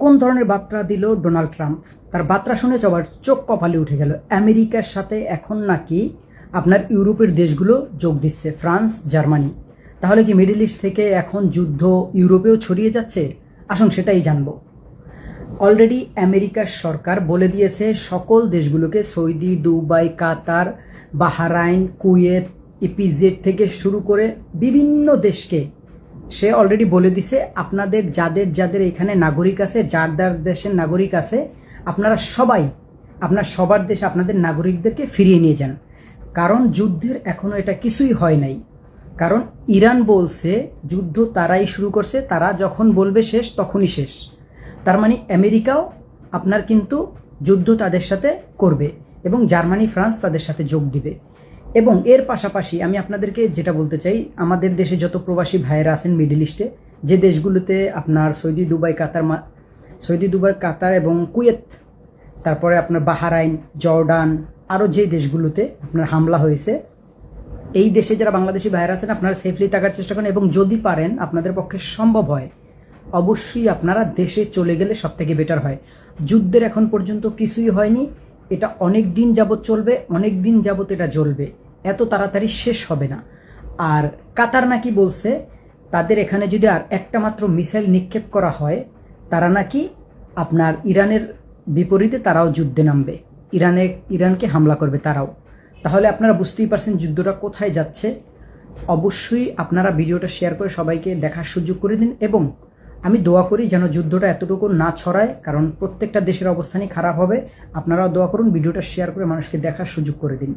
কোন ধরনের বার্তা দিল ডোনাল্ড ট্রাম্প? তার বার্তা শুনে সবার চোখ কপালে উঠে গেল। আমেরিকার সাথে এখন নাকি আপনার ইউরোপের দেশগুলো যোগ দিচ্ছে, ফ্রান্স, জার্মানি। তাহলে কি মিডল ইস্ট থেকে এখন যুদ্ধ ইউরোপেও ছড়িয়ে যাচ্ছে? আসুন সেটাই জানবো। অলরেডি আমেরিকার সরকার বলে দিয়েছে সকল দেশগুলোকে, সৌদি, দুবাই, কাতার, বাহরাইন, কুয়েত, ইপিজেড থেকে শুরু করে বিভিন্ন দেশকে সে অলরেডি বলে দিছে, আপনাদের যাদের যাদের এখানে নাগরিক আছে, যার যার দেশের নাগরিক আছে, আপনারা সবাই আপনার সবার দেশে আপনাদের নাগরিকদেরকে ফিরিয়ে নিয়ে যান। কারণ যুদ্ধের এখনো এটা কিছুই হয় নাই। কারণ ইরান বলছে যুদ্ধ তারাই শুরু করছে, তারা যখন বলবে শেষ তখনই শেষ। তার মানে আমেরিকাও আপনার কিন্তু যুদ্ধ তাদের সাথে করবে এবং জার্মানি, ফ্রান্স তাদের সাথে যোগ দিবে। এবং এর পাশাপাশি আমি আপনাদেরকে যেটা বলতে চাই, আমাদের দেশে যত প্রবাসী ভাইয়েরা আছেন মিডল ইস্টে, যে দেশগুলোতে আপনার সৌদি, দুবাই, কাতার এবং কুয়েত, তারপরে আপনার বাহরাইন, জর্ডান, আরও যে দেশগুলোতে আপনার হামলা হয়েছে, এই দেশে যারা বাংলাদেশি ভাইয়েরা আছেন আপনারা সেফলি থাকার চেষ্টা করেন এবং যদি পারেন, আপনাদের পক্ষে সম্ভব হয়, অবশ্যই আপনারা দেশে চলে গেলে সব থেকে বেটার হয়। যুদ্ধের এখন পর্যন্ত কিছুই হয়নি, এটা অনেক দিন যাবত চলবে, অনেক দিন যাবত এটা জ্বলবে, এত তাড়াতাড়ি শেষ হবে না। আর কাতার নাকি বলছে তাদের এখানে যদি আর একটা মাত্র মিসাইল নিক্ষেপ করা হয়, তারা নাকি আপনার ইরানের বিপরীতে তারাও যুদ্ধে নামবে, ইরানকে হামলা করবে তারাও। তাহলে আপনারা বুঝতেই পারছেন যুদ্ধটা কোথায় যাচ্ছে। অবশ্যই আপনারা ভিডিওটা শেয়ার করে সবাইকে দেখার সুযোগ করে দিন এবং আমি দোয়া করি যেন যুদ্ধটা এতটুকু না ছড়ায়, কারণ প্রত্যেকটা দেশের অবস্থানই খারাপ হবে। আপনারাও দোয়া করুন, ভিডিওটা শেয়ার করে মানুষকে দেখার সুযোগ করে দিন।